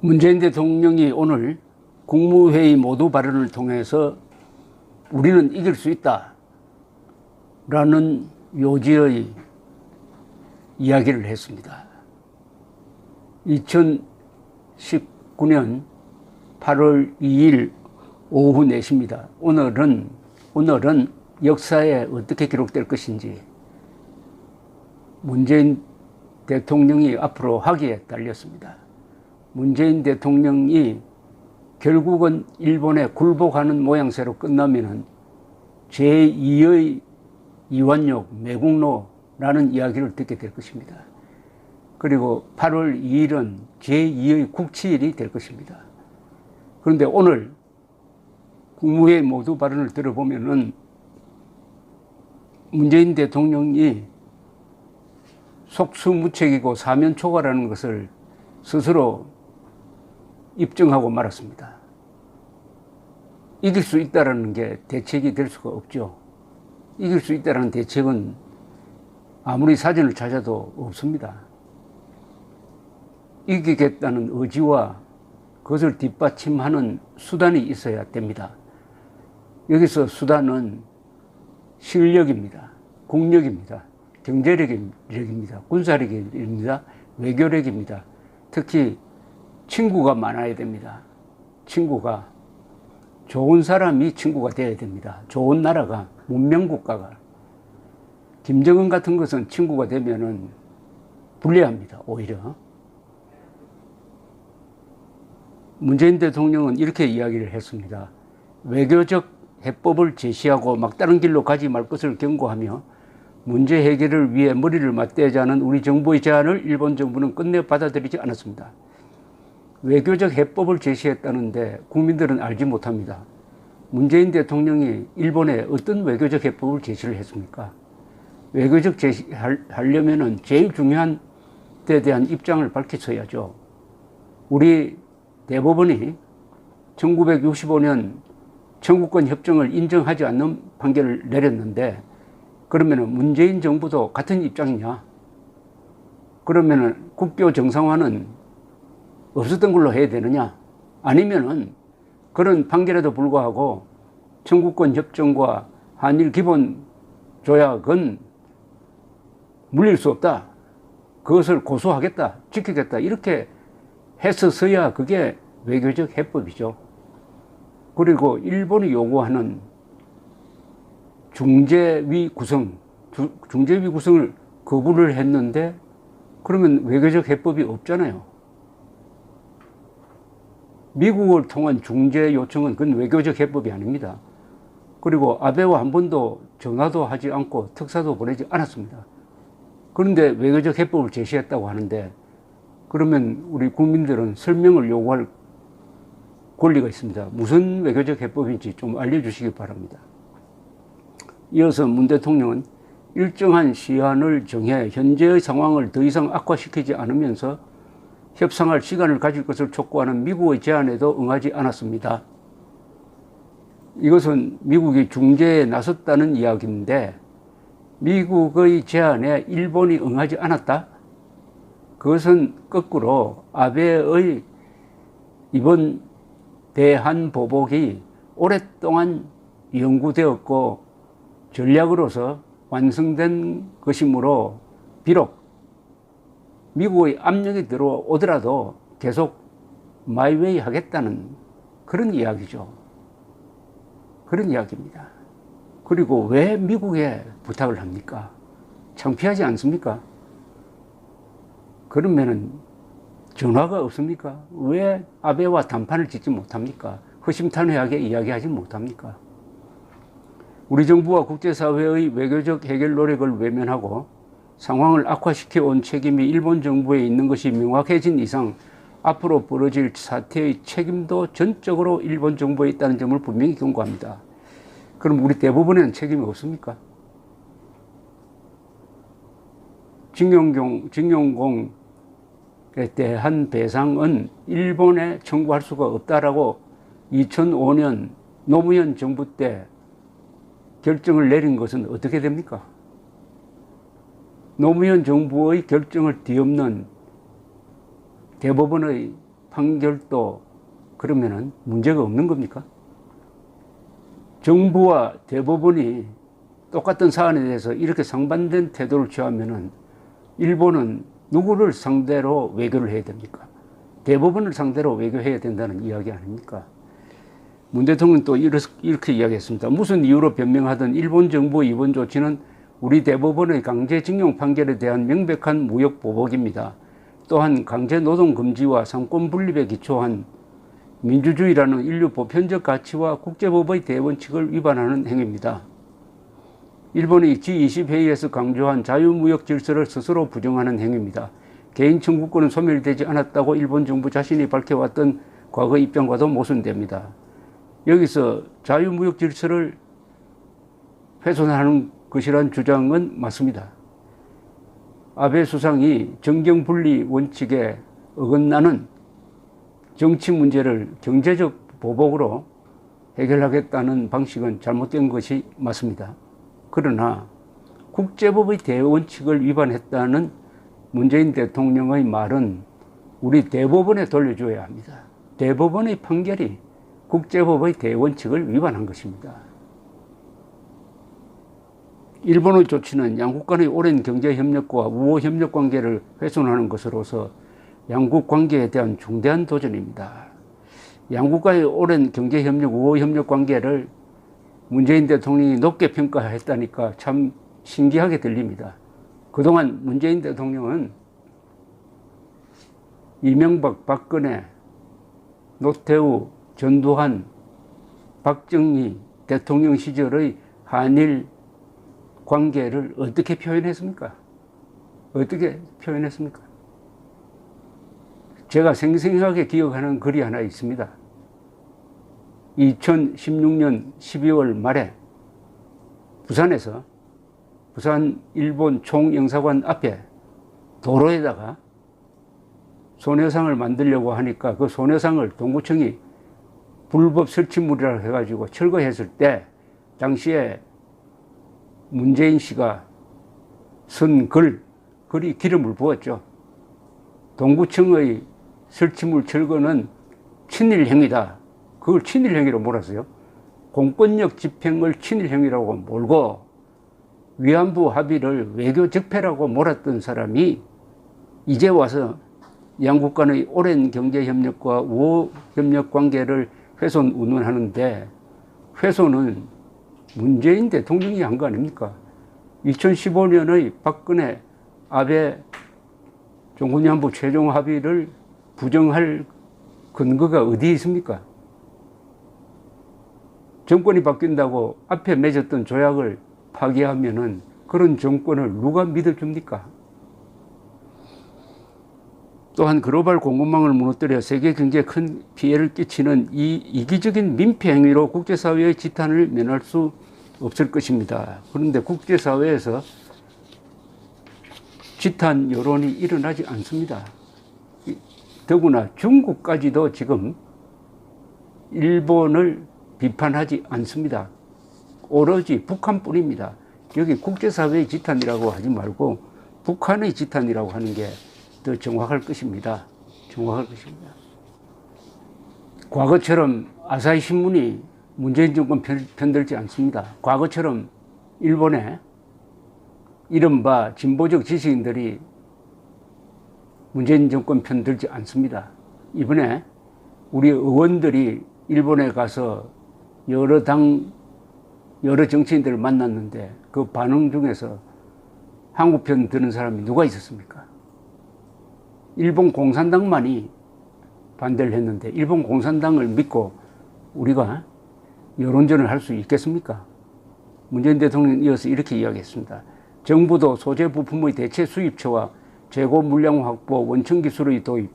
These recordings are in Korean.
문재인 대통령이 오늘 국무회의 모두 발언을 통해서 우리는 이길 수 있다 라는 요지의 이야기를 했습니다. 2019년 8월 2일 오후 4시입니다. 오늘은 역사에 어떻게 기록될 것인지 문재인 대통령이 앞으로 하기에 달렸습니다. 문재인 대통령이 결국은 일본에 굴복하는 모양새로 끝나면은 제2의 이완역 매국노라는 이야기를 듣게 될 것입니다. 그리고 8월 2일은 제2의 국치일이 될 것입니다. 그런데 오늘 국무회의 모두 발언을 들어보면은 문재인 대통령이 속수무책이고 사면초가라는 것을 스스로 입증하고 말았습니다. 이길 수 있다는 게 대책이 될 수가 없죠. 이길 수 있다는 대책은 아무리 사전을 찾아도 없습니다. 이기겠다는 의지와 그것을 뒷받침하는 수단이 있어야 됩니다. 여기서 수단은 실력입니다. 국력입니다. 경제력입니다. 군사력입니다. 외교력입니다. 특히 친구가 많아야 됩니다. 친구가 좋은 사람이 친구가 되어야 됩니다. 좋은 나라가, 문명국가가. 김정은 같은 것은 친구가 되면은 불리합니다. 오히려. 문재인 대통령은 이렇게 이야기를 했습니다. 외교적 해법을 제시하고 막다른 길로 가지 말 것을 경고하며 문제 해결을 위해 머리를 맞대자는 우리 정부의 제안을 일본 정부는 끝내 받아들이지 않았습니다. 외교적 해법을 제시했다는데 국민들은 알지 못합니다. 문재인 대통령이 일본에 어떤 외교적 해법을 제시를 했습니까? 외교적 제시하려면은 제일 중요한 데 대한 입장을 밝혀서야죠. 우리 대법원이 1965년 청구권 협정을 인정하지 않는 판결을 내렸는데 그러면은 문재인 정부도 같은 입장이냐? 그러면은 국교 정상화는 없었던 걸로 해야 되느냐? 아니면은 그런 판결에도 불구하고 청구권 협정과 한일 기본 조약은 물릴 수 없다. 그것을 고수하겠다, 지키겠다 이렇게 했었어야 그게 외교적 해법이죠. 그리고 일본이 요구하는 중재위 구성을 거부를 했는데 그러면 외교적 해법이 없잖아요. 미국을 통한 중재 요청은 그건 외교적 해법이 아닙니다. 그리고 아베와 한 번도 전화도 하지 않고 특사도 보내지 않았습니다. 그런데 외교적 해법을 제시했다고 하는데 그러면 우리 국민들은 설명을 요구할 권리가 있습니다. 무슨 외교적 해법인지 좀 알려주시기 바랍니다. 이어서 문 대통령은 일정한 시한을 정해 현재의 상황을 더 이상 악화시키지 않으면서 협상할 시간을 가질 것을 촉구하는 미국의 제안에도 응하지 않았습니다. 이것은 미국이 중재에 나섰다는 이야기인데 미국의 제안에 일본이 응하지 않았다? 그것은 거꾸로 아베의 이번 대한 보복이 오랫동안 연구되었고 전략으로서 완성된 것이므로 비록 미국의 압력이 들어오더라도 계속 마이웨이 하겠다는 그런 이야기죠. 그런 이야기입니다. 그리고 왜 미국에 부탁을 합니까? 창피하지 않습니까? 그러면은 전화가 없습니까? 왜 아베와 담판을 짓지 못합니까? 허심탄회하게 이야기하지 못합니까? 우리 정부와 국제사회의 외교적 해결 노력을 외면하고 상황을 악화시켜 온 책임이 일본 정부에 있는 것이 명확해진 이상 앞으로 벌어질 사태의 책임도 전적으로 일본 정부에 있다는 점을 분명히 경고합니다. 그럼 우리 대법원에는 책임이 없습니까? 징용공에 대한 배상은 일본에 청구할 수가 없다라고 2005년 노무현 정부 때 결정을 내린 것은 어떻게 됩니까? 노무현 정부의 결정을 뒤엎는 대법원의 판결도 그러면은 문제가 없는 겁니까? 정부와 대법원이 똑같은 사안에 대해서 이렇게 상반된 태도를 취하면은 일본은 누구를 상대로 외교를 해야 됩니까? 대법원을 상대로 외교해야 된다는 이야기 아닙니까? 문 대통령은 또 이렇게 이야기했습니다. 무슨 이유로 변명하든 일본 정부의 이번 조치는 우리 대법원의 강제징용 판결에 대한 명백한 무역 보복입니다. 또한 강제노동 금지와 상권 분립에 기초한 민주주의라는 인류 보편적 가치와 국제법의 대원칙을 위반하는 행위입니다. 일본이 G20 회의에서 강조한 자유무역 질서를 스스로 부정하는 행위입니다. 개인 청구권은 소멸되지 않았다고 일본 정부 자신이 밝혀왔던 과거 입장과도 모순됩니다. 여기서 자유무역 질서를 훼손하는 것이란 주장은 맞습니다. 아베 수상이 정경분리 원칙에 어긋나는 정치 문제를 경제적 보복으로 해결하겠다는 방식은 잘못된 것이 맞습니다. 그러나 국제법의 대원칙을 위반했다는 문재인 대통령의 말은 우리 대법원에 돌려줘야 합니다. 대법원의 판결이 국제법의 대원칙을 위반한 것입니다. 일본의 조치는 양국 간의 오랜 경제협력과 우호협력 관계를 훼손하는 것으로서 양국 관계에 대한 중대한 도전입니다. 양국과의 오랜 경제협력, 우호협력 관계를 문재인 대통령이 높게 평가했다니까 참 신기하게 들립니다. 그동안 문재인 대통령은 이명박, 박근혜, 노태우, 전두환, 박정희 대통령 시절의 한일 관계를 어떻게 표현했습니까? 어떻게 표현했습니까? 제가 생생하게 기억하는 글이 하나 있습니다. 2016년 12월 말에 부산에서 부산 일본 총영사관 앞에 도로에다가 소녀상을 만들려고 하니까 그 소녀상을 동구청이 불법 설치물이라고 해가지고 철거했을 때 당시에 문재인 씨가 쓴 글이 기름을 부었죠. 동구청의 설치물 철거는 친일행위다. 그걸 친일행위로 몰았어요. 공권력 집행을 친일행위라고 몰고 위안부 합의를 외교 적폐라고 몰았던 사람이 이제 와서 양국 간의 오랜 경제협력과 우호협력 관계를 훼손 운운하는데 훼손은 문재인 대통령이 한 거 아닙니까? 2015년의 박근혜, 아베 종군위안부 최종 합의를 부정할 근거가 어디에 있습니까? 정권이 바뀐다고 앞에 맺었던 조약을 파기하면은 그런 정권을 누가 믿어줍니까? 또한 글로벌 공급망을 무너뜨려 세계 경제에 큰 피해를 끼치는 이 이기적인 민폐 행위로 국제사회의 지탄을 면할 수 없을 것입니다. 그런데 국제사회에서 지탄 여론이 일어나지 않습니다. 더구나 중국까지도 지금 일본을 비판하지 않습니다. 오로지 북한뿐입니다. 여기 국제사회의 지탄이라고 하지 말고 북한의 지탄이라고 하는 게 더 정확할 것입니다. 정확할 것입니다. 과거처럼 아사히 신문이 문재인 정권 편들지 않습니다. 과거처럼 일본의 이른바 진보적 지식인들이 문재인 정권 편들지 않습니다. 이번에 우리 의원들이 일본에 가서 여러 정치인들을 만났는데 그 반응 중에서 한국 편 드는 사람이 누가 있었습니까? 일본 공산당만이 반대를 했는데 일본 공산당을 믿고 우리가 여론전을 할 수 있겠습니까? 문재인 대통령이 이어서 이렇게 이야기했습니다. 정부도 소재 부품의 대체 수입처와 재고 물량 확보, 원천 기술의 도입,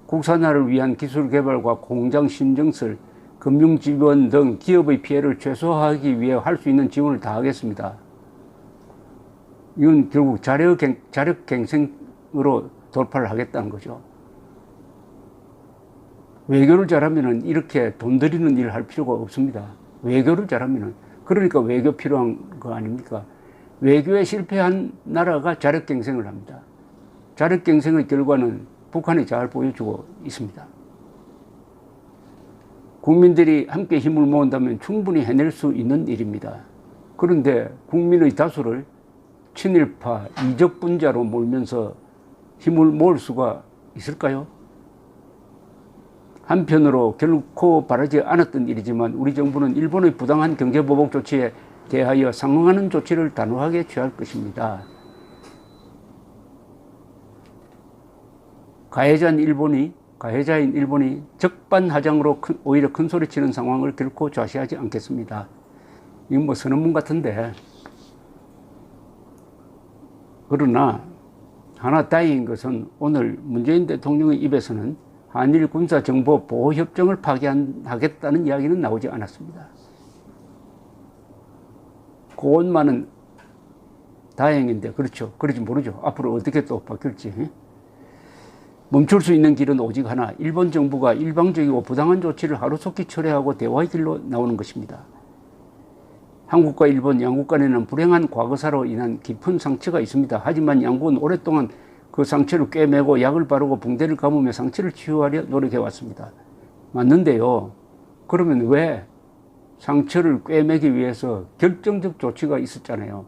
국산화를 위한 기술 개발과 공장 신정설, 금융 지원 등 기업의 피해를 최소화하기 위해 할 수 있는 지원을 다하겠습니다. 이건 결국 자력갱생으로 돌파를 하겠다는 거죠. 외교를 잘하면 이렇게 돈 들이는 일을 할 필요가 없습니다. 외교를 잘하면 그러니까 외교 필요한 거 아닙니까? 외교에 실패한 나라가 자력갱생을 합니다. 자력갱생의 결과는 북한이 잘 보여주고 있습니다. 국민들이 함께 힘을 모은다면 충분히 해낼 수 있는 일입니다. 그런데 국민의 다수를 친일파, 이적분자로 몰면서 힘을 모을 수가 있을까요? 한편으로 결코 바라지 않았던 일이지만 우리 정부는 일본의 부당한 경제보복 조치에 대하여 상응하는 조치를 단호하게 취할 것입니다. 가해자인 일본이 적반하장으로 오히려 큰소리치는 상황을 결코 좌시하지 않겠습니다. 이건 뭐 선언문 같은데, 그러나 하나 다행인 것은 오늘 문재인 대통령의 입에서는 한일 군사정보보호협정을 파기하겠다는 이야기는 나오지 않았습니다. 그것만은 다행인데, 그렇죠. 그러지 모르죠. 앞으로 어떻게 또 바뀔지. 멈출 수 있는 길은 오직 하나, 일본 정부가 일방적이고 부당한 조치를 하루속히 철회하고 대화의 길로 나오는 것입니다. 한국과 일본 양국 간에는 불행한 과거사로 인한 깊은 상처가 있습니다. 하지만 양국은 오랫동안 그 상처를 꿰매고 약을 바르고 붕대를 감으며 상처를 치유하려 노력해왔습니다. 맞는데요. 그러면 왜 상처를 꿰매기 위해서 결정적 조치가 있었잖아요.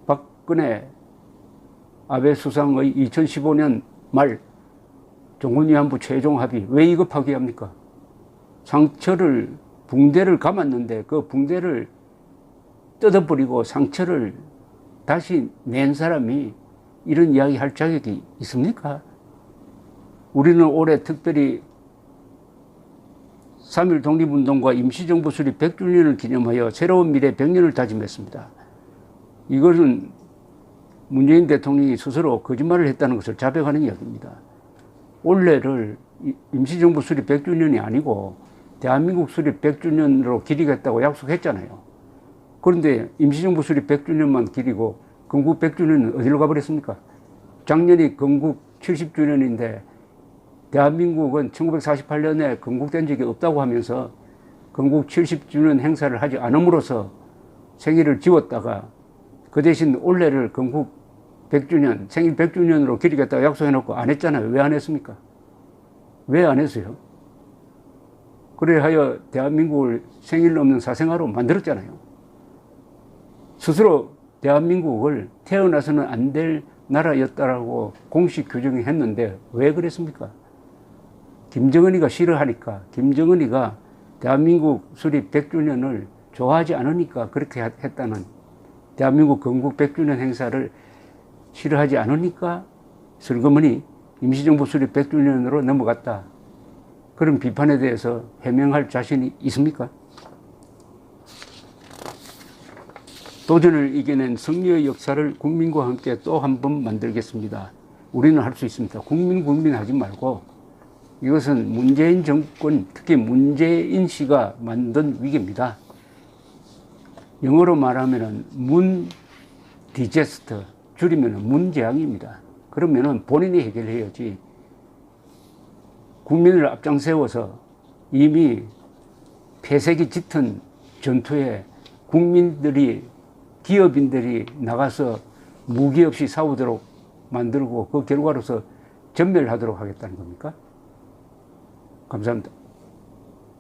박근혜, 아베 수상의 2015년 말 종군위안부 최종 합의, 왜 이거 파기합니까? 붕대를 감았는데 그 붕대를 뜯어버리고 상처를 다시 낸 사람이 이런 이야기 할 자격이 있습니까? 우리는 올해 특별히 3.1 독립운동과 임시정부 수립 100주년을 기념하여 새로운 미래 100년을 다짐했습니다. 이것은 문재인 대통령이 스스로 거짓말을 했다는 것을 자백하는 이야기입니다. 올해를 임시정부 수립 100주년이 아니고 대한민국 수립 100주년으로 기리겠다고 약속했잖아요. 그런데 임시정부 수립 100주년만 기리고 건국 100주년은 어디로 가버렸습니까? 작년이 건국 70주년인데 대한민국은 1948년에 건국된 적이 없다고 하면서 건국 70주년 행사를 하지 않음으로써 생일을 지웠다가 그 대신 올해를 건국 100주년, 생일 100주년으로 기리겠다고 약속해놓고 안 했잖아요. 왜 안 했습니까? 왜 안 했어요? 그래 하여 대한민국을 생일 없는 사생아로 만들었잖아요. 스스로 대한민국을 태어나서는 안 될 나라였다라고 공식 규정했는데 왜 그랬습니까? 김정은이가 싫어하니까, 김정은이가 대한민국 수립 100주년을 좋아하지 않으니까 그렇게 했다는, 대한민국 건국 100주년 행사를 싫어하지 않으니까 슬그머니 임시정부 수립 100주년으로 넘어갔다. 그런 비판에 대해서 해명할 자신이 있습니까? 도전을 이겨낸 승리의 역사를 국민과 함께 또 한 번 만들겠습니다. 우리는 할 수 있습니다. 국민 하지 말고, 이것은 문재인 정권, 특히 문재인 씨가 만든 위기입니다. 영어로 말하면은 문 디제스터, 줄이면은 문재앙입니다. 그러면은 본인이 해결해야지. 국민을 앞장세워서 이미 폐색이 짙은 전투에 기업인들이 나가서 무기 없이 싸우도록 만들고 그 결과로서 전멸하도록 하겠다는 겁니까? 감사합니다.